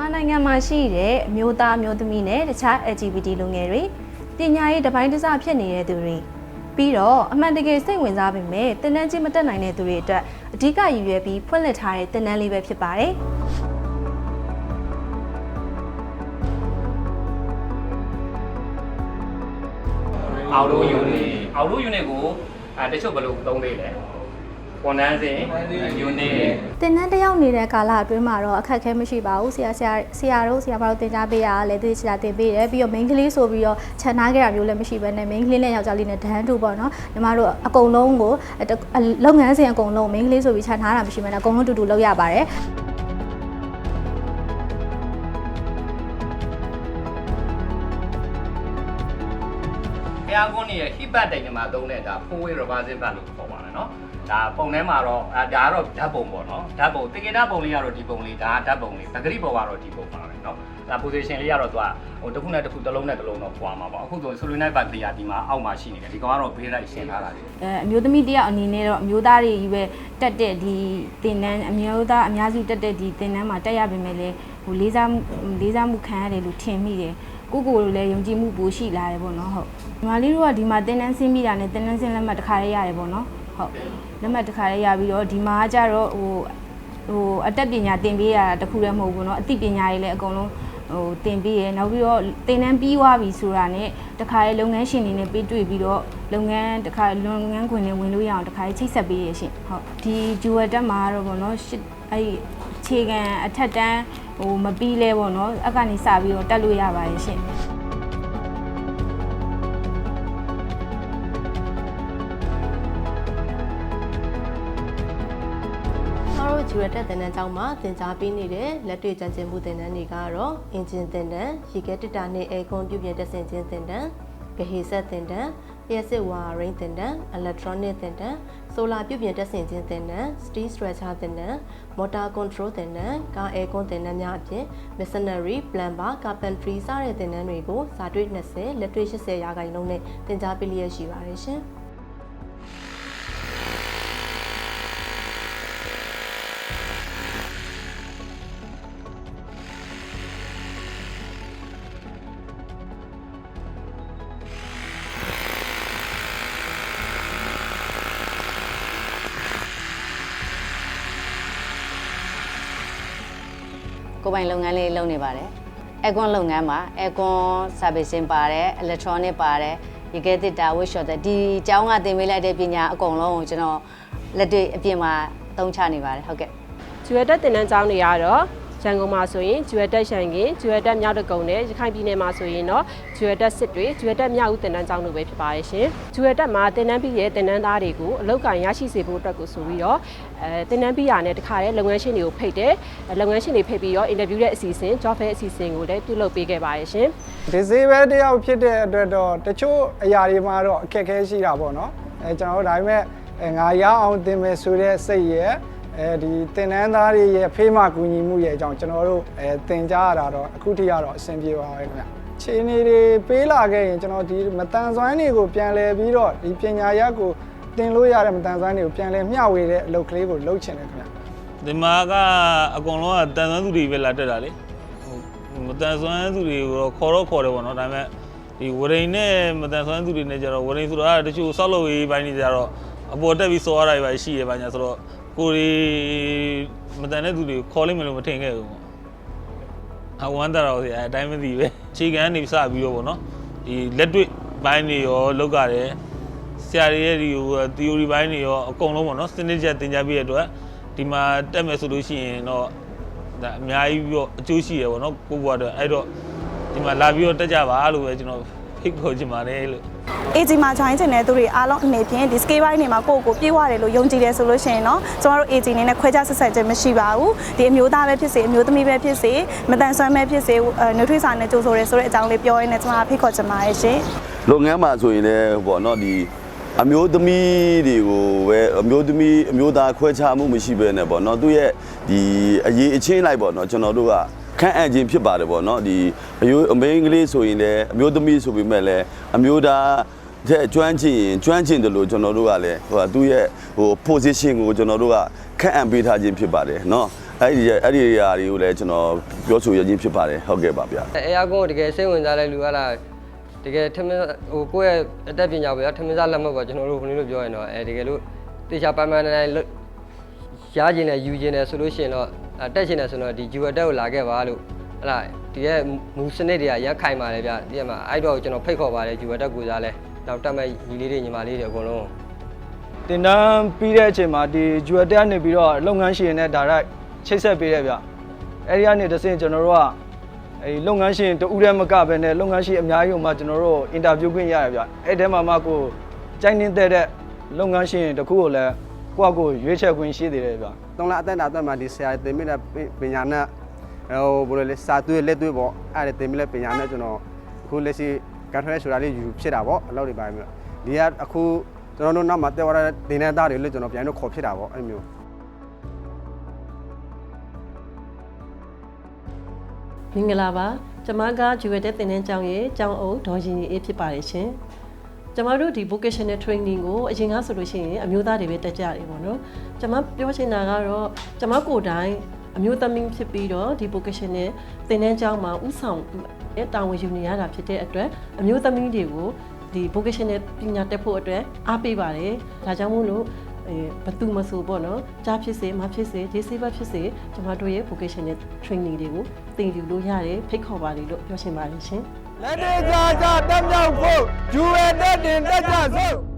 မြန်မာနိုင်ငံမှာရှိတဲ့မျိုးသားမျိုးသမီးနဲ့တခြား LGBT လူငယ်တွေပညာရေးတစ်ပိုင်းတစ်စဖြစ်နေတဲ့သူတွေပြီးတော့အမှန်တကယ်စိတ်ဝင်စားပေမဲ့သင်တန်းကြီးမတက်နိုင်တဲ့သူတွေအတွက်အဓိကရည်ရွယ်ပြီးဖွင့်လှစ်ထားတဲ့သင်တန်းလေးပဲဖြစ်ပါတယ်အော်လိုယူနစ်ကိုတချို့ဘယ်လိုသုံးသေးလဲဝန်ထမ်းစဉ်ယူနစ်သင်တန်းတစ်ယောက်နေတဲ့ကာလအတွင်းမှာတော့အခက်အခဲမရှိပါဘူးဆရာတို့မတို့သင်ကြားပေးရလဲသူချာသင်ပေးတယ်ပြီးတော့ main ကလေးဆိုပြီးတော့ခြံထားခဲ့တာမျိုးလည်းမရှိဘဲနဲ့ main ကလေးနဲ့ယောက်ျားလေးနဲ့ဒန်းတူပေါ့နော်ညီမတို့အကုန်လုံးကိုလုပ်ငန်းစဉ်အကုန်လုံး main ကလေးဆိုပြီးခြံထားတာမရှိဘဲနဲ့အကုန်လုံးတူတူလုပ်ရပါတယ်အားကုန်းရဲ့ hip back တိုင်မှာသုံးတဲ့ဒါ four way reversing back လို့ခေါ်ပါတယ်နော်ဒါပုံထဲမှာတော့ဒါကတော့ဓာတ်ပုံပေါ့နော်ဓာတ်ပုံတကယ်ဓာတ်ပုံလေးကတော့ဒီပုံလေးဒါဓာတ်ပုံလေးပဂရိပေါ်ကတော့ဒီပုံပါပဲနော်ဒါ position လေးကတော့သူကဟိုတစ်ခုနဲ့တစ်ခုတစ်လုံးနဲ့တစ်လုံးတော့ပွားမှာပေါ့အခုဆို solenoid back တရားဒီမှာအောက်မှာရှိနေတယ်ဒီကောင်ကတော့ ဘေးလိုက်ရှင်းထားတာလေအမျိုးသမီးတယောက်အနေနဲ့တော့အမျိုးသားတွေကြီးပဲတက်တဲ့ဒီသင်တန်းအမျိုးသားအများစုတက်တဲ့ဒီသင်တန်းမှာတက်ရပေမဲ့လည်းဟိုလေးစားမှုခံရတယ်လို့ထင်မိတယ်ကိုလည်းယုံကြည်မှုပိုရှိလာတယ်ပေါ့နော်ဟုတ်ညီမလေးတို့ကဒီမှာသင်တန်းဆင်းမိတာနဲ့သင်တန်းဆင်းလက်မှတ်တစ်ခါလေးရတယ်ပေါ့နော်ဟုတ်လက်မှတ်တစ်ခါလေးရပြီးတော့ဒီမှာကျတော့ဟိုအတတ်ပညာသင်ပေးရတာတခုတည်းမဟုတ်ဘူးเนาะအသိပညာတွေလည်းအကုန်လုံးဟိုသင်ပေးရနောက်ပြီးတော့သင်တန်းပြီးသွားပြီဆိုတာနဲ့တခါလေးလုပ်ငန်းရှင်တွေနဲ့ပြီးတွေ့ပြီးတော့လုပ်ငန်းခွင်တွေဝင်လို့ရအောင်တခါလေးချိတ်ဆက်ပေးရရှင်ဟုတ်ဒီဂျူဝယ်တက်မှာတော့ပေါ့နော်အဲ့ခြေခံအထက်တန်းဟိုမပြီးလဲပေါ့နော်အကနေစပြီးတော့တက်လို့ရပါရဲ့ရှင်ဂျူရတက်သင်တန်းကျောင်းမှာသင်ကြားပေးနေတဲ့လက်တွေ့ကျင့်မှုသင်တန်းတွေကတော့အင်ဂျင်သင်တန်းရေခဲတစ်တာနဲ့အေကွန်ပြုပြင်တက်ဆင်ခြင်းသင်တန်းဗဟေဆက်သင်တန်းလျှက်စစ်ဝါရိန်းသင်တန်း electronic သင်တန်းဆိုလာပြုပြင်တက်ဆင်ခြင်းသင်တန်း steel structure သင်တန်း motor control သင်တန်းကားအေကွန်သင်တန်းများအပြင် masonry plumber carpentry စတဲ့သင်တန်းတွေကိုစာတွေ့20လက်တွေ့80ရာခိုင်နှုန်းနဲ့သင်ကြားပေးလျက်ရှိပါတယ်ရှင်ကိုပိုင်လုပ်ငန်းလေးလုပ်နေပါတယ်။ Aircon လုပ်ငန်းမှာ Aircon servicing ပါတယ် electronic ပါတယ်ရေခဲသစ်တာဝစ်ရှော့တဲ့ဒီအကြောင်းကသင်ပေးလိုက်တဲ့ပညာအကုန်လုံးကိုကျွန်တော်လက်တွေ့အပြင်မှာအသုံးချနေပါတယ်ဟုတ်ကဲ့။ဂျူရတက်သင်တန်းကျောင်းတွေကတော့ရန်ကုန်မှာဆိုရင်ဂျူရတက်ရှန်ကင်ဂျူရတက်မြောက်တကုံနဲ့ရခိုင်ပြည်နယ်မှာဆိုရင်တော့ဂျူရတက်စစ်တွေဂျူရတက်မြောက်ဦးသင်တန်းကျောင်းတို့ပဲဖြစ်ပါရဲ့ရှင်။ဂျူရတက်မှာသင်တန်းပြီးရဲ့သင်တန်းသားတွေကိုအလောက်ကန်ရရှိစေဖို့အတွက်ကိုဆိုပြီးတော့သင်တန်းပြီးရတဲ့တခါရဲ့လုပ်ငန်းရှင်တွေကိုဖိတ်တယ်။လုပ်ငန်းရှင်တွေဖိတ်ပြီးတော့အင်တာဗျူးတဲ့အစီအစဉ် job fair အစီအစဉ်ကိုလည်းပြုလုပ်ပေးခဲ့ပါရဲ့ရှင်။ဒီဈေးပဲတယောက်ဖြစ်တဲ့အတွက်တော့တချို့အရာတွေမှာတော့အခက်အခဲရှိတာပေါ့နော်။ကျွန်တော်တို့ဒါပေမဲ့ငါရအောင်သင်မယ်ဆိုတဲ့စိတ်ရဲ့ဒီသင်တန်းသားတွေရဲ့ဖေးမကူညီမှုရဲ့အကြောင်းကျွန်တော်တို့သင်ကြားရတာတော့အခုထိကတော့အဆင်ပြေပါပဲခင်ဗျ။ခြေနေတွေပေးလာခဲ့ရင်ကျွန်တော်ဒီမတန်ဆွမ်းတွေကိုပြန်လဲပြီးတော့ဒီပညာရပ်ကိုသင်လို့ရတဲ့မတန်ဆွမ်းတွေကိုပြန်လဲမျှဝေတဲ့အလုပ်ကလေးကိုလုပ်ချင်တယ်ခင်ဗျ။ဒီမှာကအကုန်လုံးကတန်ဆွမ်းသူတွေပဲလာတက်တာလေ။ဟိုမတန်ဆွမ်းသူတွေကိုခေါ်တယ်ပေါ့နော်ဒါပေမဲ့ဒီဝရိန်နဲ့မတန်ဆွမ်းသူတွေနဲ့ကြတော့ဝရိန်ဆိုတော့တချို့ဆောက်လုပ်ရေးပိုင်းတွေကြတော့အပေါ်တက်ပြီးစောရတာပဲရှိရပါညာဆိုတော့ကိုရီမတန်တဲ့သူတွေခေါ်လိုက်မယ်လို့မထင်ခဲ့ဘူးပေါ့အဝမ်းတာတော့အတိုင်းမသိပဲခြေကန်းနေစပြီးတော့ပေါ့နော်ဒီလက်တွေ့ပိုင်းတွေရောလောက်ရတယ်ဆရာတွေရဲ့ဒီဟို theory ပိုင်းတွေရောအကုန်လုံးပေါ့နော်စနစ်ကျသင်ကြားပေးရတဲ့အတွက်ဒီမှာတက်မယ်ဆိုလို့ရှိရင်တော့ဒါအများကြီးပြီးတော့အကျိုးရှိရပေါ့နော်ကိုဘွားတော့အဲ့တော့ဒီမှာလာပြီးတော့တက်ကြပါလို့ပဲကျွန်တော်ဖိတ်ခေါ်ချင်ပါတယ်လို့AG မှာ join ချင်တဲ့သူတွေအားလုံးအနေဖြင့်ဒီ scale ဘိုင်းတွေမှာကိုယ့်ကိုပြေးရတယ်လို့ယုံကြည်တယ်ဆိုလို့ရှိရင်တော့ကျမတို့ AG အနေနဲ့ခွဲခြားဆက်ဆံခြင်းမရှိပါဘူးဒီအမျိုးသားပဲဖြစ်စေအမျိုးသမီးပဲဖြစ်စေမတန်ဆွမ်းပဲဖြစ်စေနှုတ်ထွေးစာနဲ့ကြိုးဆိုရဲဆိုတဲ့အကြောင်းလေးပြောရင်းနဲ့ကျမဖိတ်ခေါ်ချင်ပါတယ်ရှင်လုပ်ငန်းမှာဆိုရင်လည်းပေါ့နော်ဒီအမျိုးသမီးတွေကိုပဲအမျိုးသားခွဲခြားမှုမရှိဘဲနဲ့ပေါ့နော်သူရဲ့ဒီအရေးအချင်းလိုက်ပေါ့နော်ကျွန်တော်တို့ကခန့်အပ်ခြင်းဖြစ်ပါတယ်ပေါ့နော်ဒီအမေအင်္ဂလိပ်ဆိုရင်လည်းအမျိုးသမီးဆိုပေမဲ့လည်းအမျိုးသားတဲ့ကျွမ်းကျင်တယ်လို့ကျွန်တော်တို့ကလည်းဟိုသူ့ရဲ့ဟို position ကိုကျွန်တော်တို့ကခန့်အပ်ပေးထားခြင်းဖြစ်ပါတယ်เนาะ အဲ့ဒီအရာတွေကိုလည်းကျွန်တော်ပြောဆိုရခြင်းဖြစ်ပါတယ်ဟုတ်ကဲ့ပါဗျာ အဲအကွန်တကယ်စိတ်ဝင်စားတဲ့လူကလားတကယ်ထမင်းဟိုကိုယ့်ရဲ့အသက်ပညာပဲထမင်းစားလက်မှတ်ပါကျွန်တော်တို့ခဏလို့ပြောရင်တော့တကယ်လို့တေချာပန်းပန်းနိုင်ရားခြင်းနဲ့ယူခြင်းနဲ့ဆိုလို့ရှိရင်တော့တက်ခြင်းနဲ့ဆိုတော့ဒီဂျူအတက်ကိုလာခဲ့ပါလို့ဟလာဒီရဲ့မူစနစ်တွေကရခိုင်ပါတယ်ဗျဒီမှာအဲ့တော့ကျွန်တော်ဖိတ်ခေါ်ပါတယ်ဂျူအတက်ကိုစားလဲနောက်တက်မဲ့ညီလေးတွေညီမလေးတွေအကုန်လုံး တင်တန်းပြီးတဲ့အချိန်မှာဒီဂျူအတက်ကနေပြီးတော့လုပ်ငန်းရှင်နဲ့ဒါရိုက်ချိတ်ဆက်ပေးတယ်ဗျအဲ့ဒီကနေတဆင့်ကျွန်တော်တို့ကလုပ်ငန်းရှင်တူဦးရဲမကပဲနဲ့လုပ်ငန်းရှင်အများကြီးကိုမှကျွန်တော်တို့အင်တာဗျူးခွင့်ရတယ်ဗျအဲ့ထဲမှာမှကိုကြိုင်းနေတဲ့လုပ်ငန်းရှင်တခုကိုလည်းကိုယ့်ကိုရွေးချယ်ခွင့်ရှိသေးတယ်ဗျ 3 လအသက်တာအတွက်မှာဒီဆရာတင်မိတဲ့ပညာနဲ့ဟိုဘယ်လိုလဲစာသွေးလက်သွေးပေါ့အဲ့ဒါတင်မိတဲ့ပညာနဲ့ကျွန်တော်အခုလက်ရှိကန်ထရဲဆိုတာလေးယူဖြစ်တာပေါ့အလုပ်တွေပါမျိုးဒီကအခုကျွန်တော်တို့နောက်မှာတက်သွားတဲ့တင်တဲ့သားတွေလည်းကျွန်တော်ပြန်လို့ခေါ်ဖြစ်တာပေါ့အဲ့မျိုး မင်္ဂလာပါကျွန်မကဂျူဝဲတဲ့သင်တန်းကျောင်းရဲ့ကျောင်းအုပ်ဒေါ်ရင်အေးဖြစ်ပါတယ်ရှင်ကျွန်မတို့ဒီ vocational training ကိုအရင်ကဆိုလို့ရှိရင်အမျိုးသားတွေပဲတက်ကြတယ်ပေါ့နော်ကျွန်မပြောချင်တာကတော့ကျွန်မကိုယ်တိုင်အမျိုးသမီးဖြစ်ပြီးတော့ဒီ vocational သင်တန်းကျောင်းမှာဥဆောင်တာဝန်ယူနေရတာဖြစ်တဲ့အတွက်အမျိုးသမီးတွေကိုဒီ vocational ပညာတက်ဖို့အတွက်အားပေးပါတယ်ဒါကြောင့်မို့လို့ဘသူမဆိုပေါ့နော်ကြားဖြစ်စေမဖြစ်စေဒီစေဘဖြစ်စေကျွန်မတို့ရဲ့ vocational training တွေကိုသင်ယူလို့ရတယ်ဖိတ်ခေါ်ပါလေလို့ပြောချင်ပါတယ်ရှင် လက်တေကြတက်မြောက်ဖို့ဂျူရတဲ့တင်တက်ကြစို့